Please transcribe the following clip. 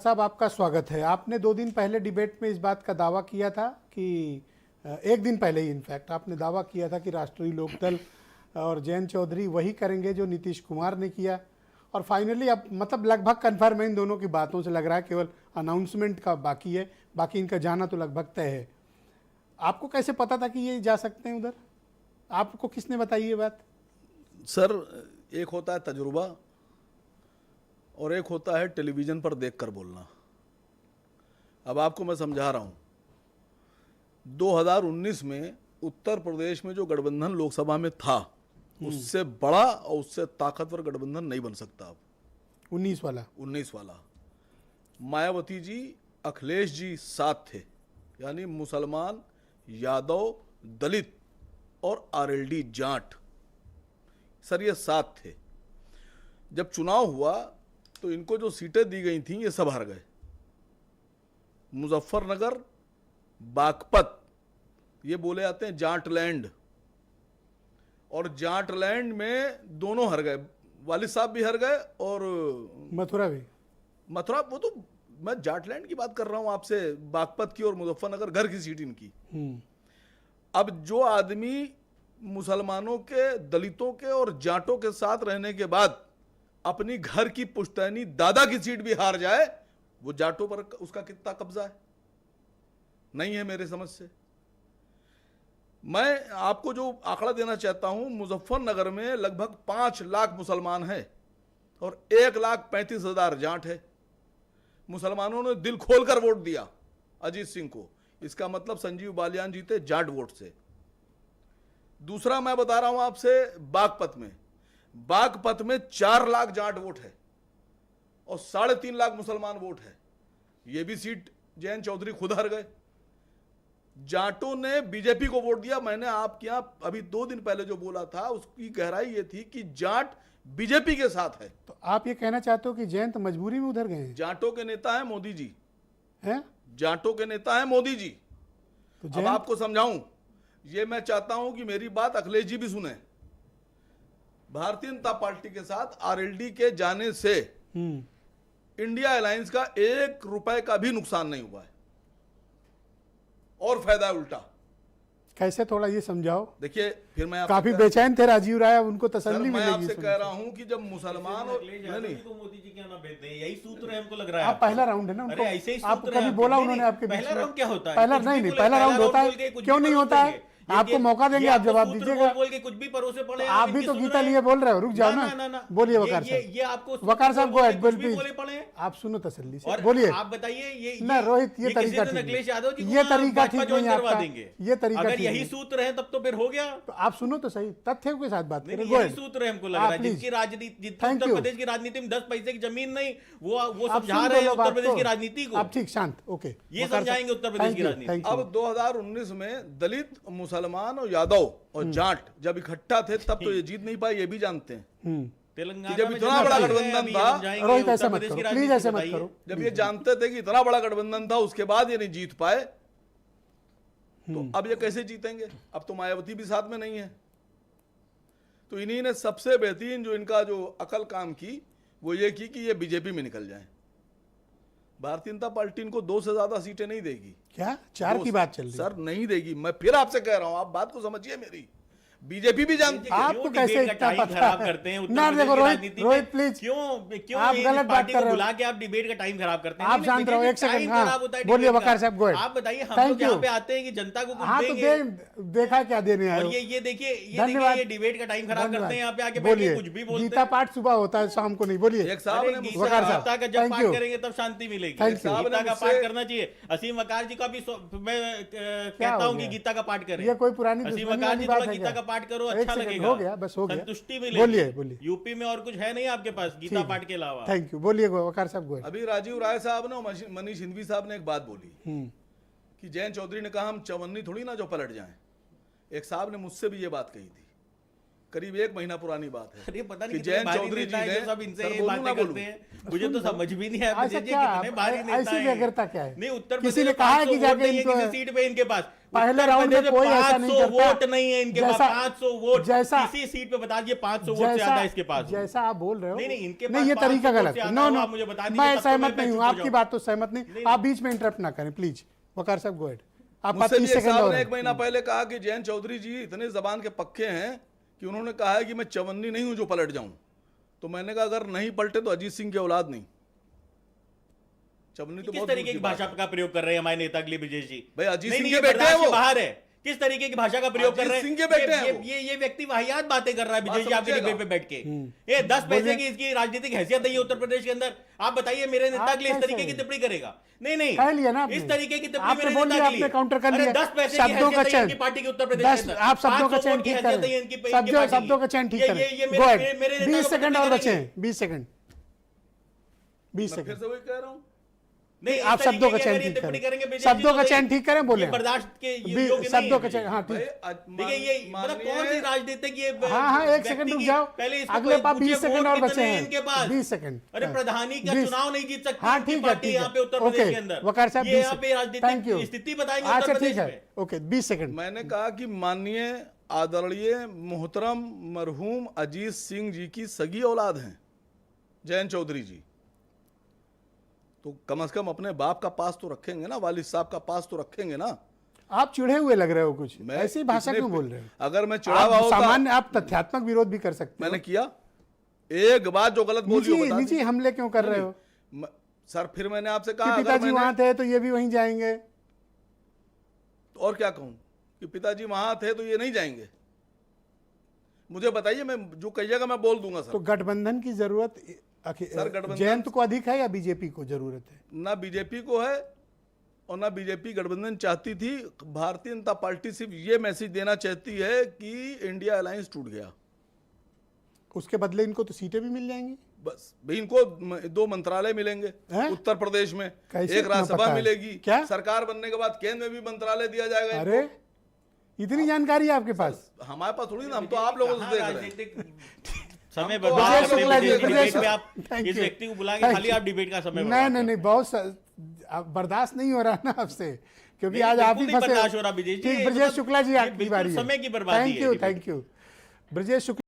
साहब आपका स्वागत है। आपने 2 दिन पहले डिबेट में इस बात का दावा किया था कि 1 दिन पहले ही इनफैक्ट आपने दावा किया था कि राष्ट्रीय लोकदल और जयंत चौधरी वही करेंगे जो नीतीश कुमार ने किया, और फाइनली अब मतलब लगभग कन्फर्म है इन दोनों की बातों से लग रहा है, केवल अनाउंसमेंट का बाकी है, बाकी इनका जाना तो लगभग तय है। आपको कैसे पता था कि ये जा सकते हैं उधर? आपको किसने बताई ये बात? सर, एक होता है तजुर्बा और एक होता है टेलीविज़न पर देखकर बोलना। अब आपको मैं समझा रहा हूँ, 2019 में उत्तर प्रदेश में जो गठबंधन लोकसभा में था उससे बड़ा और उससे ताकतवर गठबंधन नहीं बन सकता। अब 19 वाला मायावती जी, अखिलेश जी साथ थे, यानी मुसलमान, यादव, दलित और आरएलडी जाट, सर ये साथ थे। जब चुनाव हुआ तो इनको जो सीटें दी गई थी ये सब हार गए। मुजफ्फरनगर, बागपत, ये बोले जाते हैं जाटलैंड, और जाटलैंड में दोनों हार गए, वालिद साहब भी हार गए और मथुरा भी। मथुरा, वो तो मैं जाटलैंड की बात कर रहा हूं आपसे, बागपत की और मुजफ्फरनगर घर की सीट इनकी। अब जो आदमी मुसलमानों के, दलितों के और जाटों के साथ रहने के बाद अपनी घर की पुश्तैनी दादा की सीट भी हार जाए, वो जाटों पर उसका कितना कब्जा है? नहीं है मेरे समझ से। मैं आपको जो आंकड़ा देना चाहता हूं, मुजफ्फरनगर में लगभग 5 लाख मुसलमान हैं और 1,35,000 जाट है। मुसलमानों ने दिल खोलकर वोट दिया अजीत सिंह को, इसका मतलब संजीव बालियान जीते जाट वोट से। दूसरा मैं बता रहा हूं आपसे, बागपत में 4 लाख जाट वोट है और 3.5 लाख मुसलमान वोट है। यह भी सीट जयंत चौधरी खुद हार गए। जाटों ने बीजेपी को वोट दिया। मैंने आपके यहां अभी 2 दिन पहले जो बोला था उसकी गहराई ये थी कि जाट बीजेपी के साथ है। तो आप ये कहना चाहते हो कि जयंत मजबूरी में उधर गए हैं? जाटों के नेता है मोदी जी, हैं? जाटों के नेता है मोदी जी। तो अब आपको समझाऊं, ये मैं चाहता हूं कि मेरी बात अखिलेश जी भी सुने। भारतीय जनता पार्टी के साथ आरएलडी के जाने से इंडिया अलायंस का 1 रुपए का भी नुकसान नहीं हुआ है और फायदा है उल्टा। कैसे, थोड़ा ये समझाओ। देखिए, फिर मैं काफी बेचैन थे राजीव राय, उनको तसल्ली मैं मिलेगी। आपसे कह रहा हूं कि जब मुसलमान और नहीं को मोदी जी क्या ना भेज दें, यही सूत्र है हमको लग रहा है। आप पहला राउंड है ना, उनको ऐसे ही आप कभी बोला उन्होंने आपके बीच में? पहला राउंड क्या होता है? पहला नहीं, पहला राउंड होता है, क्यों नहीं होता है? आपको मौका देंगे, आप जवाब दीजिएगा। बोल के कुछ भी परोसे पड़े। आप भी तो गीता लिए बोल रहे हो, रुक जाओ ना। बोलिए वकार साहब। ये आपको वकार साहब को कुछ भी बोले पड़े, आप सुनो तसल्ली से, बोलिए। आप बताइए ये ना रोहित, ये तरीका ठीक अखिलेश यादव जी, ये तरीका ठीक नहीं है करवा आपका। देंगे। ये तरीका अगर ठीक यही नहीं। सूत्र है तब तो फिर हो गया। तो आप सुनो तो सही, तथ्यों के साथ बात करें। यही सूत्र है हमको लग रहा है, जिसकी राजनीति, जितनी Thank उत्तर you। प्रदेश की राजनीति में 10 पैसे की जमीन नहीं, वो आप समझा सुन रहे हैं लो उत्तर बात प्रदेश को। की राजनीति को। आप ठीक, शांत, ओके। ये समझाएंगे उत्तर प्रदेश की राजनीति। अब 2019 में दलित, मुसलमान और यादव और जाट जब इकट्ठा थे तब तो ये जीत नहीं पाए, ये भी जानते हैं। तेलंगाना जब में इतना बड़ा गठबंधन था, रोहित ऐसा मत करो, प्लीज ऐसे मत करो। जब ये जानते थे कि इतना बड़ा गठबंधन था, उसके बाद ये नहीं जीत पाए, तो अब ये कैसे जीतेंगे? अब तो मायावती भी साथ में नहीं है। तो इन्हीं ने सबसे बेहतरीन जो इनका जो अकल काम की वो ये की कि ये बीजेपी में निकल जाए। भारतीय जनता पार्टी इनको 2 से ज्यादा सीटें नहीं देगी। क्या 4 की बात चल रही है? सर नहीं देगी। मैं फिर आपसे कह रहा हूं, आप बात को समझिए मेरी। बीजेपी भी जानती है। आपको कैसे इतना पता खराब करते हैं ना? देखो रोहित प्लीज, क्यों आप गलत बात कर रहे हो। बुला के आप डिबेट का टाइम खराब करते हैं। आप शांत रहो, 1 सेकंड। हाँ बोलिए वकार साहब, गो आप बताइए, हम लोग यहाँ पे आते हैं कि जनता को कुछ देंगे। देखा क्या देने आए हो? ये देखिए, ये डिबेट का टाइम खराब करते हैं यहाँ पे आके, बोलिए। कुछ भी बोलते हैं। गीता पाठ सुबह होता है, शाम को नहीं। बोलिए। गीता का जब पाठ करेंगे तब शांति मिलेगी। गीता का पाठ करना चाहिए। असीम वकार जी का भी मैं कहता हूँ कि गीता का पाठ करें। ये कोई पुरानी असीम वकार जी थोड़ा गीता का पाठ करो, अच्छा लगेगा। हो गया, बस हो गया, संतुष्टि मिलेगी। बोलिए। यूपी में और कुछ है नहीं आपके पास गीता पाठ के अलावा। थैंक यू, बोलिए वकार साहब, गो। अभी राजीव राय साहब ने और मनीष हिंदवी साहब ने एक बात बोली कि जयंत चौधरी ने कहा हम चवन्नी थोड़ी ना जो पलट जाएं। एक साहब ने मुझसे भी ये बात कही थी, करीब 1 महीना पुरानी बात है। अरे पता नहीं कि जयंत चौधरी जी ने सब इनसे ये बातें करते हैं, मुझे तो समझ भी नहीं आया कितने भारी नेता ऐसी हैं। व्यग्रता क्या है? नहीं, उत्तर किसी प्रदेश ने में कहा है कि 500 वोट जाके नहीं है इनको किसी सीट पे इनके पास, पहले उत्तर राउंड में प्रदेश कोई ऐसा नहीं 500 करता। वोट नहीं है इनके पास, जैसा- 500 वोट जैसा- किसी सीट पे बता दीजिए 500 वोट से ज्यादा इसके पास। जैसा आप बोल रहे हो, नहीं, इनके नहीं पास ये 500 तरीका वोट गलत से है। ज्यादा नो हो, नो, आप मुझे बता दीजिए, मैं तब तो सहमत मैं नहीं हूँ, चुप हो आपकी जाऊं। बात तो सहमत नहीं। आप बीच में इंटरप्ट ना करें प्लीज। वकार साहब गो अहेड, आपका मुझसे भी 30 एक सेकंड साहब और ने है। 1 महीना पहले कहा कि जयंत चौधरी जी इतने जबान के पक्के हैं कि उन्होंने कहा है कि मैं चवन्नी नहीं हूं जो पलट जाऊं। तो मैंने कहा अगर नहीं पलटे तो अजीत सिंह की औलाद नहीं। चवन्नी तो किस बहुत तरीके दूर की बात भाषा है। का प्रयोग कर रहे हैं हमारे नेता के लिए ब्रिजेश जी? भाई, अजीत नहीं, सिंह नहीं, के ये बेटे हैं बर्दाश्त वो। के बाहर है। किस तरीके की भाषा का प्रयोग कर अजीत रहे हैं? सिंह के बेटे हैं वो। ये व्यक्ति वाहियात बातें कर रहा है ब्रिजेश जी आपके समझिएगा। डिबेट पे बैठ के। ये 10 पैसे की इसकी राजनीतिक हैसियत है ये उत्तर प्रदेश के अंदर। आप बताइए मेरे नेता के लिए इस कैसे? तरीके की टिप्पणी करेगा? नहीं नहीं, कह लिया ना आपने। इस तरीके की टिप्पणी आपने मेरे बोल नेता लिया, के लिए। आपने काउंटर कर अरे लिया। 10 पैसे की शब्दों का हैसियत है चयन। इनकी पार्टी के उत्तर प्रदेश के 10 अंदर। आप शब्दों का 500 चयन वोट की ठीक हैसियत है करें। इनकी पार्टी की। शब्दों का चयन ठीक ये करें। मेरे गो नेता अहेड, को 20 सेकंड टिप्पणी और बचे करेंगे। हैं, 20 सेकंड, 20 मैं फिर सेकंड। से वही कह रहा हूं। नहीं, आप इस शब्दों का तरीके की चयन अगर ये ठीक टिप्पणी करेंगे करें। ब्रिजेश जी, शब्दों तो का ये- चयन ठीक करें, बोले ये बर्दाश्त के योग्य नहीं है शब्दों का ब्रिजेश चयन, हाँ भाई, ठीक। देखिए ये मतलब कौन सी राजनीतिक ये हाँ, एक सेकंड रुक जाओ। पहले इसको अगले कोई पास पूछे 20 सेकंड वोट और कितने बचे हैं हैं। इनके पास। 20 सेकंड। अरे प्रधानी का 20 चुनाव नहीं जीत सकती हाँ इनकी ठीक है, पार्टी ठीक यहाँ पे है। उत्तर प्रदेश के ओके, अंदर। वकार साहब ये 20 यहाँ पे थैंक यू। राजनीतिक स्थिति बताएंगे अच्छा उत्तर ठीक प्रदेश है, में। Okay 20 second. मैंने कहा कि माननीय आदरणीय मोहतरम मरहूम अजीत सिंह जी की सगी औलाद हैं जयंत चौधरी जी। तो कम से कम अपने बाप का पास तो रखेंगे ना, वालिद साहब का पास तो रखेंगे ना। आप चिढ़े हुए लग रहे हो कुछ, मैं ऐसी भाषा इतने क्यों बोल रहे हो? अगर मैं चिढ़ा हुआ आप होता, सामान्य, आप तथ्यात्मक विरोध भी कर सकते मैंने हो। किया एक बात जो गलत बोली हो निजी बता निजी दीजिए। हमले क्यों कर रहे हो? सर फिर मैंने आपसे कि कहा अगर पिताजी मैंने वहां थे तो ये भी वहीं जाएंगे। और क्या कहूं कि पिताजी वहां थे तो ये नहीं जाएंगे। मुझे बताइए, मैं जो कहिएगा मैं बोल दूंगा तो सर। गठबंधन की जरूरत सर, गठबंधन- जयंत को अधिक है या बीजेपी को जरूरत है? ना बीजेपी को है और ना बीजेपी गठबंधन चाहती थी। भारतीय जनता पार्टी सिर्फ ये मैसेज देना चाहती है कि इंडिया अलायंस टूट गया। उसके बदले इनको तो सीटें भी मिल जाएंगी। बस भाई, इनको 2 मंत्रालय मिलेंगे हैं? उत्तर प्रदेश में, कैसे एक इतना राज्यसभा पता है? मिलेगी। क्या? सरकार बनने के बाद केंद्र में भी मंत्रालय दिया जाएगा इनको। अरे इतनी जानकारी है आपके पास? हमारे पास थोड़ी ना, हम तो आप लोगों से कहाँ देख रहे हैं। राजनीतिक समय हम तो बर्बाद आप करते हैं शुक्ला जी, ब्रिजेश जी। ब्रिजेश डिबेट में आप थैंक इस यू। व्यक्ति को बुला के थैंक खाली यू। आप डिबेट का समय नहीं बर्बाद नहीं कर नहीं, बहुत बर्दाश्त नहीं हो रहा ना आपसे, क्योंकि नहीं, आज आप ही बिल्कुल नहीं फंसे। बर्दाश्त हो रहा ब्रिजेश जी। ठीक, ये ब्रजेश मतलब शुक्ला जी ये आपकी बिल्कुल बारी है। समय की बर्बादी है thank you, debate. Thank you Brajesh Shukla.